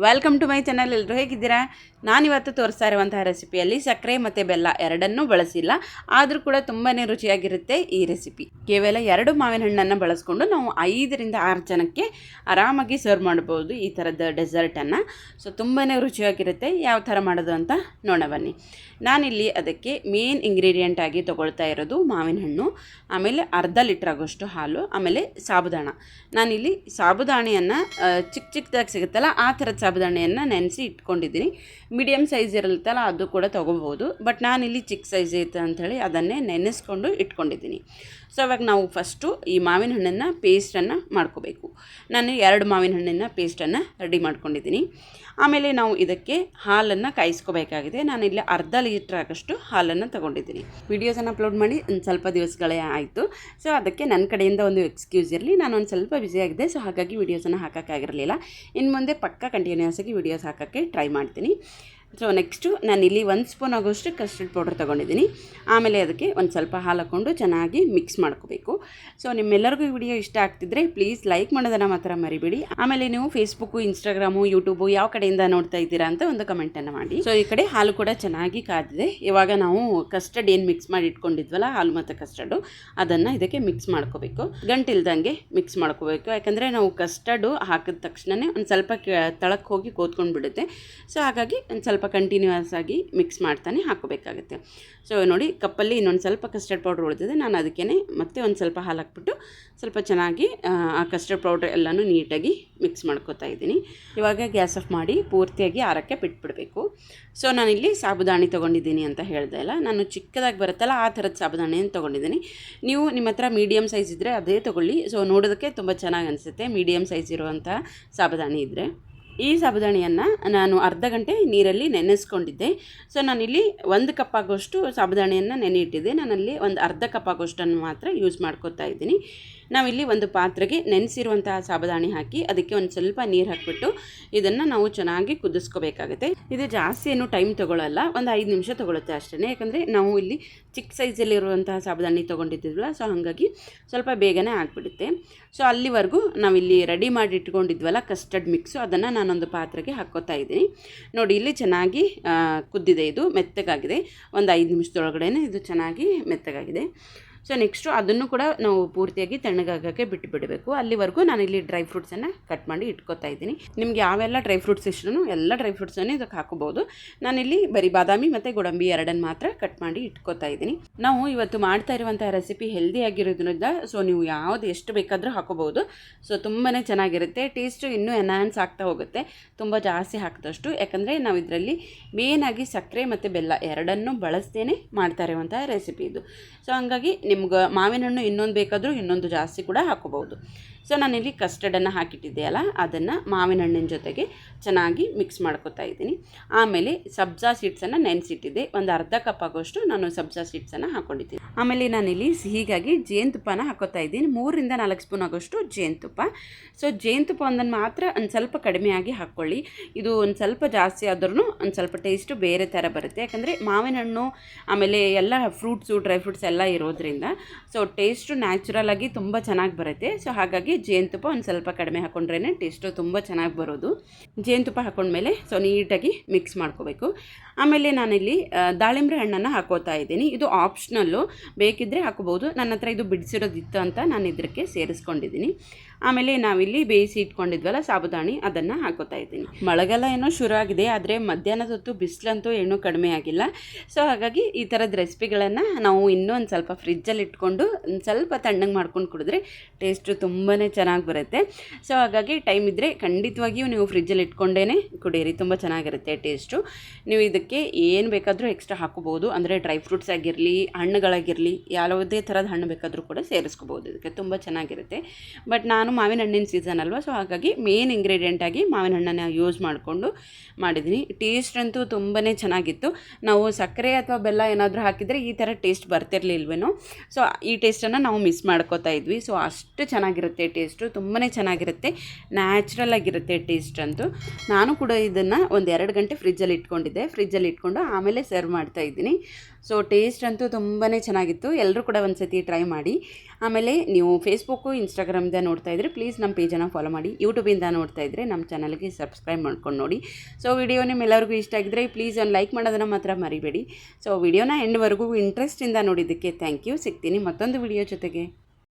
Welcome to my channel. ಎಲ್ಲರೂ ಹೇಗಿದ್ದೀರಾ? ನಾನಿವತ್ತು ತೋರಿಸ್ತಾ ಇರುವಂತಹ ರೆಸಿಪಿಯಲ್ಲಿ ಸಕ್ಕರೆ ಮತ್ತು ಬೆಲ್ಲ ಎರಡನ್ನೂ ಬಳಸಿಲ್ಲ, ಆದರೂ ಕೂಡ ತುಂಬಾ ರುಚಿಯಾಗಿರುತ್ತೆ ಈ ರೆಸಿಪಿ. ಕೇವಲ 2 ಮಾವಿನ ಹಣ್ಣನ್ನು ಬಳಸ್ಕೊಂಡು ನಾವು 5 ರಿಂದ 6 ಜನಕ್ಕೆ ಆರಾಮಾಗಿ ಸರ್ವ್ ಮಾಡ್ಬೋದು ಈ ಥರದ ಡೆಸರ್ಟನ್ನು. ಸೊ ತುಂಬಾ ರುಚಿಯಾಗಿರುತ್ತೆ. ಯಾವ ಥರ ಮಾಡೋದು ಅಂತ ನೋಡೋಣ ಬನ್ನಿ. ನಾನಿಲ್ಲಿ ಅದಕ್ಕೆ ಮೇನ್ ಇಂಗ್ರೀಡಿಯೆಂಟ್ ಆಗಿ ತೊಗೊಳ್ತಾ ಇರೋದು ಮಾವಿನ ಹಣ್ಣು, ಆಮೇಲೆ ಅರ್ಧ ಲೀಟ್ರ್ ಆಗೋಷ್ಟು ಹಾಲು, ಆಮೇಲೆ ಸಾಬುದಾಣ. ನಾನಿಲ್ಲಿ ಸಾಬುದಾಣಿಯನ್ನು ಚಿಕ್ಕದಾಗಿ ಸಿಗುತ್ತಲ್ಲ ಆ ಥರದ ಸಾಬುದಾಣಿಯನ್ನು ನೆನೆಸಿ ಇಟ್ಕೊಂಡಿದ್ದೀನಿ. ಮೀಡಿಯಮ್ ಸೈಜ್ ಇರುತ್ತಲ್ಲ ಅದು ಕೂಡ ತೊಗೋಬೋದು, ಬಟ್ ನಾನಿಲ್ಲಿ ಚಿಕ್ಕ ಸೈಜ್ ಐತೆ ಅಂಥೇಳಿ ಅದನ್ನೇ ನೆನೆಸ್ಕೊಂಡು ಇಟ್ಕೊಂಡಿದ್ದೀನಿ. ಸೊ ಇವಾಗ ನಾವು ಫಸ್ಟು ಈ ಮಾವಿನ ಹಣ್ಣನ್ನು ಪೇಸ್ಟನ್ನು ಮಾಡ್ಕೋಬೇಕು. ನಾನು 2 ಮಾವಿನ ಹಣ್ಣಿನ ಪೇಸ್ಟನ್ನು ರೆಡಿ ಮಾಡ್ಕೊಂಡಿದ್ದೀನಿ. ಆಮೇಲೆ ನಾವು ಇದಕ್ಕೆ ಹಾಲನ್ನು ಕಾಯಿಸ್ಕೋಬೇಕಾಗಿದೆ. ನಾನಿಲ್ಲಿ ಅರ್ಧ ಲೀಟ್ರ್ ಆಗಷ್ಟು ಹಾಲನ್ನು ತೊಗೊಂಡಿದ್ದೀನಿ. ವೀಡಿಯೋಸನ್ನು ಅಪ್ಲೋಡ್ ಮಾಡಿ ಒಂದು ಸ್ವಲ್ಪ ದಿವಸಗಳೇ ಆಯಿತು. ಸೊ ಅದಕ್ಕೆ ನನ್ನ ಕಡೆಯಿಂದ ಒಂದು ಎಕ್ಸ್ಕ್ಯೂಸ್ ಇರಲಿ, ನಾನು ಒಂದು ಸ್ವಲ್ಪ ಬ್ಯುಸಿಯಾಗಿದೆ. ಸೊ ಹಾಗಾಗಿ ವೀಡಿಯೋಸನ್ನು ಹಾಕೋಕ್ಕಾಗಿರಲಿಲ್ಲ. ಇನ್ನು ಮುಂದೆ ಪಕ್ಕ ಕಂಟಿನ್ಯೂಸ್ ಆಗಿ ವೀಡಿಯೋಸ್ ಹಾಕೋಕ್ಕೆ ಟ್ರೈ ಮಾಡ್ತೀನಿ. ಸೊ ನೆಕ್ಸ್ಟು ನಾನಿಲ್ಲಿ 1 ಸ್ಪೂನ್ ಆಗೋಷ್ಟು ಕಸ್ಟರ್ಡ್ ಪೌಡರ್ ತೊಗೊಂಡಿದ್ದೀನಿ. ಆಮೇಲೆ ಅದಕ್ಕೆ ಒಂದು ಸ್ವಲ್ಪ ಹಾಲು ಹಾಕ್ಕೊಂಡು ಚೆನ್ನಾಗಿ ಮಿಕ್ಸ್ ಮಾಡ್ಕೋಬೇಕು. ಸೊ ನಿಮ್ಮೆಲ್ಲರಿಗೂ ಈ ವಿಡಿಯೋ ಇಷ್ಟ ಆಗ್ತಿದ್ರೆ ಪ್ಲೀಸ್ ಲೈಕ್ ಮಾಡೋದನ್ನು ಮಾತ್ರ ಮರಿಬೇಡಿ. ಆಮೇಲೆ ನೀವು ಫೇಸ್ಬುಕ್ಕು, ಇನ್ಸ್ಟಾಗ್ರಾಮು, ಯೂಟ್ಯೂಬು ಯಾವ ಕಡೆಯಿಂದ ನೋಡ್ತಾ ಇದ್ದೀರಾ ಅಂತ ಒಂದು ಕಮೆಂಟನ್ನು ಮಾಡಿ. ಸೊ ಈ ಕಡೆ ಹಾಲು ಕೂಡ ಚೆನ್ನಾಗಿ ಕಾದಿದೆ. ಇವಾಗ ನಾವು ಕಸ್ಟರ್ಡ್ ಏನು ಮಿಕ್ಸ್ ಮಾಡಿ ಇಟ್ಕೊಂಡಿದ್ವಲ್ಲ, ಹಾಲು ಮತ್ತು ಕಸ್ಟರ್ಡು, ಅದನ್ನು ಇದಕ್ಕೆ ಮಿಕ್ಸ್ ಮಾಡ್ಕೋಬೇಕು. ಗಂಟಿಲ್ದಂಗೆ ಮಿಕ್ಸ್ ಮಾಡ್ಕೋಬೇಕು. ಯಾಕಂದರೆ ನಾವು ಕಸ್ಟರ್ಡು ಹಾಕಿದ ತಕ್ಷಣವೇ ಒಂದು ಸ್ವಲ್ಪ ತಳಕ್ಕೆ ಹೋಗಿ ಕೂತ್ಕೊಂಡು ಬಿಡುತ್ತೆ. ಸೊ ಹಾಗಾಗಿ ಒಂದು ಸ್ವಲ್ಪ ಕಂಟಿನ್ಯೂಸ್ ಆಗಿ ಮಿಕ್ಸ್ ಮಾಡ್ತಾನೆ ಹಾಕೋಬೇಕಾಗುತ್ತೆ. ಸೊ ನೋಡಿ, ಕಪ್ಪಲ್ಲಿ ಇನ್ನೊಂದು ಸ್ವಲ್ಪ ಕಸ್ಟರ್ಡ್ ಪೌಡ್ರ್ ಉಳಿದಿದೆ. ನಾನು ಅದಕ್ಕೇ ಮತ್ತೆ ಒಂದು ಸ್ವಲ್ಪ ಹಾಲು ಹಾಕ್ಬಿಟ್ಟು ಸ್ವಲ್ಪ ಚೆನ್ನಾಗಿ ಆ ಕಸ್ಟರ್ಡ್ ಪೌಡ್ರ್ ಎಲ್ಲನೂ ನೀಟಾಗಿ ಮಿಕ್ಸ್ ಮಾಡ್ಕೋತಾ ಇದ್ದೀನಿ. ಇವಾಗ ಗ್ಯಾಸ್ ಆಫ್ ಮಾಡಿ ಪೂರ್ತಿಯಾಗಿ ಆರಕ್ಕೆ ಬಿಟ್ಬಿಡಬೇಕು. ಸೊ ನಾನಿಲ್ಲಿ ಸಾಬುದಾಣಿ ತೊಗೊಂಡಿದ್ದೀನಿ ಅಂತ ಹೇಳ್ದೆ ಅಲ್ಲ, ನಾನು ಚಿಕ್ಕದಾಗಿ ಬರುತ್ತಲ್ಲ ಆ ಥರದ ಸಾಬುದಾಣಿಯನ್ನು ತೊಗೊಂಡಿದ್ದೀನಿ. ನೀವು ನಿಮ್ಮ ಹತ್ರ ಮೀಡಿಯಮ್ ಸೈಜ್ ಇದ್ದರೆ ಅದೇ ತೊಗೊಳ್ಳಿ. ಸೊ ನೋಡೋದಕ್ಕೆ ತುಂಬ ಚೆನ್ನಾಗಿ ಅನಿಸುತ್ತೆ ಮೀಡಿಯಮ್ ಸೈಜ್ ಇರುವಂಥ ಸಾಬುದಾಣಿ ಇದ್ದರೆ. ಈ ಸಾಬುದಾಣಿಯನ್ನು ನಾನು ಅರ್ಧ ಗಂಟೆ ನೀರಲ್ಲಿ ನೆನೆಸ್ಕೊಂಡಿದ್ದೆ. ಸೊ ನಾನಿಲ್ಲಿ 1 ಕಪ್ ಆಗೋಷ್ಟು ಸಾಬುದಾಣಿಯನ್ನು ನೆನೆ ಇಟ್ಟಿದ್ದೆ. ನಾನಲ್ಲಿ ಒಂದು ಅರ್ಧ ಕಪ್ ಆಗೋಷ್ಟನ್ನು ಮಾತ್ರ ಯೂಸ್ ಮಾಡ್ಕೋತಾ ಇದ್ದೀನಿ. ನಾವಿಲ್ಲಿ ಒಂದು ಪಾತ್ರೆಗೆ ನೆನೆಸಿರುವಂತಹ ಸಾಬುದಾಣಿ ಹಾಕಿ ಅದಕ್ಕೆ ಒಂದು ಸ್ವಲ್ಪ ನೀರು ಹಾಕಿಬಿಟ್ಟು ಇದನ್ನು ನಾವು ಚೆನ್ನಾಗಿ ಕುದಿಸ್ಕೋಬೇಕಾಗುತ್ತೆ. ಇದು ಜಾಸ್ತಿ ಏನು ಟೈಮ್ ತೊಗೊಳ್ಳಲ್ಲ, ಒಂದು 5 ನಿಮಿಷ ತೊಗೊಳುತ್ತೆ ಅಷ್ಟೇ. ಯಾಕಂದರೆ ನಾವು ಇಲ್ಲಿ ಚಿಕ್ಕ ಸೈಜಲ್ಲಿರುವಂತಹ ಸಾಬುದಾಣಿ ತೊಗೊಂಡಿದ್ದಿದ್ವಲ್ಲ, ಸೊ ಹಾಗಾಗಿ ಸ್ವಲ್ಪ ಬೇಗನೆ ಆಗಿಬಿಡುತ್ತೆ. ಸೊ ಅಲ್ಲಿವರೆಗೂ ನಾವಿಲ್ಲಿ ರೆಡಿ ಮಾಡಿ ಇಟ್ಕೊಂಡಿದ್ವಲ್ಲ ಕಸ್ಟರ್ಡ್ ಮಿಕ್ಸು, ಅದನ್ನು ನಾನೊಂದು ಪಾತ್ರೆಗೆ ಹಾಕ್ಕೋತಾ ಇದ್ದೀನಿ. ನೋಡಿ, ಇಲ್ಲಿ ಚೆನ್ನಾಗಿ ಕುದ್ದಿದೆ, ಇದು ಮೆತ್ತಗಾಗಿದೆ. ಒಂದು 5 ನಿಮಿಷದೊಳಗಡೆ ಇದು ಚೆನ್ನಾಗಿ ಮೆತ್ತಗಾಗಿದೆ. ಸೊ ನೆಕ್ಸ್ಟು ಅದನ್ನು ಕೂಡ ನಾವು ಪೂರ್ತಿಯಾಗಿ ತಣ್ಣಗಾಗೋಕ್ಕೆ ಬಿಟ್ಟು ಬಿಡಬೇಕು. ಅಲ್ಲಿವರೆಗೂ ನಾನಿಲ್ಲಿ ಡ್ರೈ ಫ್ರೂಟ್ಸನ್ನು ಕಟ್ ಮಾಡಿ ಇಟ್ಕೋತಾ ಇದ್ದೀನಿ. ನಿಮ್ಗೆ ಯಾವೆಲ್ಲ ಡ್ರೈ ಫ್ರೂಟ್ಸ್ ಇಷ್ಟನೋ ಎಲ್ಲ ಡ್ರೈ ಫ್ರೂಟ್ಸನ್ನು ಇದಕ್ಕೆ ಹಾಕೋಬೋದು. ನಾನಿಲ್ಲಿ ಬರೀ ಬಾದಾಮಿ ಮತ್ತು ಗೋಡಂಬಿ ಎರಡನ್ನು ಮಾತ್ರ ಕಟ್ ಮಾಡಿ ಇಟ್ಕೋತಾ ಇದ್ದೀನಿ. ನಾವು ಇವತ್ತು ಮಾಡ್ತಾ ಇರುವಂಥ ರೆಸಿಪಿ ಹೆಲ್ದಿ ಆಗಿರೋದ್ರಿಂದ ಸೊ ನೀವು ಯಾವುದು ಎಷ್ಟು ಬೇಕಾದರೂ ಹಾಕೋಬೋದು. ಸೊ ತುಂಬಾ ಚೆನ್ನಾಗಿರುತ್ತೆ. ಟೇಸ್ಟು ಇನ್ನೂ ಎನ್ಹಾನ್ಸ್ ಆಗ್ತಾ ಹೋಗುತ್ತೆ ತುಂಬ ಜಾಸ್ತಿ ಹಾಕಿದಷ್ಟು. ಯಾಕಂದರೆ ನಾವು ಇದರಲ್ಲಿ ಮೇನಾಗಿ ಸಕ್ಕರೆ ಮತ್ತು ಬೆಲ್ಲ ಎರಡನ್ನೂ ಬಳಸ್ತೇನೆ ಮಾಡ್ತಾ ಇರುವಂಥ ರೆಸಿಪಿ ಇದು. ಸೊ ಹಂಗಾಗಿ ನಿಮ್ಗೆ ಮಾವಿನ ಹಣ್ಣು ಇನ್ನೊಂದು ಬೇಕಾದರೂ ಇನ್ನೊಂದು ಜಾಸ್ತಿ ಕೂಡ ಹಾಕೋಬಹುದು. ಸೊ ನಾನಿಲ್ಲಿ ಕಸ್ಟರ್ಡನ್ನು ಹಾಕಿಟ್ಟಿದ್ದೆ ಅಲ್ಲ, ಅದನ್ನು ಮಾವಿನ ಹಣ್ಣಿನ ಜೊತೆಗೆ ಚೆನ್ನಾಗಿ ಮಿಕ್ಸ್ ಮಾಡ್ಕೋತಾ ಇದ್ದೀನಿ. ಆಮೇಲೆ ಸಬ್ಜಾ ಸೀಡ್ಸನ್ನು ನೆನೆಸಿಟ್ಟಿದ್ದೆ. ಒಂದು ಅರ್ಧ ಕಪ್ ಆಗೋಷ್ಟು ನಾನು ಸಬ್ಜಾ ಸೀಡ್ಸನ್ನು ಹಾಕ್ಕೊಂಡಿದ್ದೀನಿ. ಆಮೇಲೆ ನಾನಿಲ್ಲಿ ಸಿಹಿಗಾಗಿ ಜೇನುತುಪ್ಪನ ಹಾಕೋತಾ ಇದ್ದೀನಿ. 3 ರಿಂದ 4 ಸ್ಪೂನ್ ಆಗೋಷ್ಟು ಜೇನುತುಪ್ಪ. ಸೊ ಜೇನುತುಪ್ಪ ಒಂದನ್ನು ಮಾತ್ರ ಒಂದು ಸ್ವಲ್ಪ ಕಡಿಮೆಯಾಗಿ ಹಾಕ್ಕೊಳ್ಳಿ. ಇದು ಒಂದು ಸ್ವಲ್ಪ ಜಾಸ್ತಿ ಆದ್ರೂ ಒಂದು ಸ್ವಲ್ಪ ಟೇಸ್ಟು ಬೇರೆ ಥರ ಬರುತ್ತೆ. ಯಾಕಂದರೆ ಮಾವಿನ ಹಣ್ಣು ಆಮೇಲೆ ಎಲ್ಲ ಫ್ರೂಟ್ಸು, ಡ್ರೈ ಫ್ರೂಟ್ಸ್ ಎಲ್ಲ ಇರೋದ್ರಿಂದ ಸೊ ಟೇಸ್ಟು ನ್ಯಾಚುರಲ್ ಆಗಿ ತುಂಬ ಚೆನ್ನಾಗಿ ಬರುತ್ತೆ. ಸೊ ಹಾಗಾಗಿ ಜೇನುತುಪ್ಪ ಒಂದು ಸ್ವಲ್ಪ ಕಡಿಮೆ ಹಾಕ್ಕೊಂಡ್ರೇ ಟೇಸ್ಟು ತುಂಬ ಚೆನ್ನಾಗಿ ಬರೋದು. ಜೇನುತುಪ್ಪ ಹಾಕೊಂಡ್ಮೇಲೆ ಸೊ ನೀಟಾಗಿ ಮಿಕ್ಸ್ ಮಾಡ್ಕೋಬೇಕು. ಆಮೇಲೆ ನಾನಿಲ್ಲಿ ದಾಳಿಂಬೆ ಹಣ್ಣನ್ನು ಹಾಕೋತಾ ಇದ್ದೀನಿ. ಇದು ಆಪ್ಷನಲ್ಲು, ಬೇಕಿದ್ದರೆ ಹಾಕೋಬೋದು. ನನ್ನ ಹತ್ರ ಇದು ಬಿಡಿಸಿರೋದಿತ್ತು ಅಂತ ನಾನು ಇದಕ್ಕೆ ಸೇರಿಸ್ಕೊಂಡಿದ್ದೀನಿ. ಆಮೇಲೆ ನಾವಿಲ್ಲಿ ಬೇಯಿಸಿ ಇಟ್ಕೊಂಡಿದ್ವಲ್ಲ ಸಾಬುದಾಣಿ, ಅದನ್ನು ಹಾಕೋತಾ ಇದ್ದೀನಿ. ಮಳೆಗಾಲ ಏನೋ ಶುರು ಆಗಿದೆ, ಆದರೆ ಮಧ್ಯಾಹ್ನದ ಹೊತ್ತು ಬಿಸಿಲಂತೂ ಏನೂ ಕಡಿಮೆ ಆಗಿಲ್ಲ. ಸೊ ಹಾಗಾಗಿ ಈ ಥರದ ರೆಸಿಪಿಗಳನ್ನು ನಾವು ಇನ್ನೂ ಒಂದು ಸ್ವಲ್ಪ ಫ್ರಿಜ್ಜಲ್ಲಿ ಇಟ್ಕೊಂಡು ಒಂದು ಸ್ವಲ್ಪ ತಣ್ಣಗೆ ಮಾಡ್ಕೊಂಡು ಕುಡಿದ್ರೆ ಟೇಸ್ಟು ತುಂಬಾ ಚೆನ್ನಾಗಿ ಬರುತ್ತೆ. ಸೊ ಹಾಗಾಗಿ ಟೈಮ್ ಇದ್ದರೆ ಖಂಡಿತವಾಗಿಯೂ ನೀವು ಫ್ರಿಜ್ಜಲ್ಲಿ ಇಟ್ಕೊಂಡೇ ಕುಡಿಯಿರಿ, ತುಂಬ ಚೆನ್ನಾಗಿರುತ್ತೆ ಟೇಸ್ಟು. ನೀವು ಇದಕ್ಕೆ ಏನು ಬೇಕಾದರೂ ಎಕ್ಸ್ಟ್ರಾ ಹಾಕೋಬೋದು. ಅಂದರೆ ಡ್ರೈ ಫ್ರೂಟ್ಸ್ ಆಗಿರಲಿ, ಹಣ್ಣುಗಳಾಗಿರಲಿ, ಯಾವುದೇ ಥರದ ಹಣ್ಣು ಬೇಕಾದರೂ ಕೂಡ ಸೇರಿಸ್ಕೋಬೋದು. ಇದಕ್ಕೆ ತುಂಬ ಚೆನ್ನಾಗಿರುತ್ತೆ. ಬಟ್ ನಾನು ಮಾವಿನ ಹಣ್ಣಿನ ಸೀಸನ್ ಅಲ್ವಾ, ಸೊ ಹಾಗಾಗಿ ಮೇನ್ ಇಂಗ್ರೀಡಿಯೆಂಟಾಗಿ ಮಾವಿನ ಹಣ್ಣನ್ನು ಯೂಸ್ ಮಾಡಿಕೊಂಡು ಮಾಡಿದ್ದೀನಿ. ಟೇಸ್ಟ್ ಅಂತೂ ತುಂಬಾ ಚೆನ್ನಾಗಿತ್ತು. ನಾವು ಸಕ್ಕರೆ ಅಥವಾ ಬೆಲ್ಲ ಏನಾದರೂ ಹಾಕಿದರೆ ಈ ಥರ ಟೇಸ್ಟ್ ಬರ್ತಿರ್ಲಿಲ್ವೇನೋ. ಸೊ ಈ ಟೇಸ್ಟನ್ನು ನಾವು ಮಿಸ್ ಮಾಡ್ಕೋತಾ ಇದ್ವಿ. ಸೊ ಅಷ್ಟು ಚೆನ್ನಾಗಿರುತ್ತೆ ಟೇಸ್ಟು, ತುಂಬಾ ಚೆನ್ನಾಗಿರುತ್ತೆ, ನ್ಯಾಚುರಲ್ ಆಗಿರುತ್ತೆ ಟೇಸ್ಟ್ ಅಂತೂ. ನಾನು ಕೂಡ ಇದನ್ನು ಒಂದು 2 ಗಂಟೆ ಫ್ರಿಜ್ಜಲ್ಲಿ ಇಟ್ಕೊಂಡಿದ್ದೆ. ಫ್ರಿಜ್ಜಲ್ಲಿ ಇಟ್ಕೊಂಡು ಆಮೇಲೆ ಸರ್ವ್ ಮಾಡ್ತಾಯಿದ್ದೀನಿ. ಸೊ ಟೇಸ್ಟ್ ಅಂತೂ ತುಂಬಾ ಚೆನ್ನಾಗಿತ್ತು. ಎಲ್ಲರೂ ಕೂಡ ಒಂದು ಸತಿ ಟ್ರೈ ಮಾಡಿ. ಆಮೇಲೆ ನೀವು ಫೇಸ್ಬುಕ್ಕು ಇನ್ಸ್ಟಾಗ್ರಾಮಿಂದ ನೋಡ್ತಾ ಇದ್ದರೆ ಪ್ಲೀಸ್ ನಮ್ಮ ಪೇಜನ್ನು ಫಾಲೋ ಮಾಡಿ. ಯೂಟ್ಯೂಬಿಂದ ನೋಡ್ತಾ ಇದ್ದರೆ ನಮ್ಮ ಚಾನಲ್ಗೆ ಸಬ್ಸ್ಕ್ರೈಬ್ ಮಾಡ್ಕೊಂಡು ನೋಡಿ. ಸೊ ವಿಡಿಯೋ ನಿಮ್ಮೆಲ್ಲರಿಗೂ ಇಷ್ಟ ಆಗಿದ್ದರೆ ಪ್ಲೀಸ್ ಒಂದು ಲೈಕ್ ಮಾಡೋದನ್ನು ಮಾತ್ರ ಮರಿಬೇಡಿ. ಸೊ ವಿಡಿಯೋನ ಎಂಡ್ವರೆಗೂ ಇಂಟ್ರೆಸ್ಟಿಂದ ನೋಡಿದ್ದಕ್ಕೆ ಥ್ಯಾಂಕ್ ಯು. ಸಿಗ್ತೀನಿ ಮತ್ತೊಂದು ವಿಡಿಯೋ ಜೊತೆಗೆ.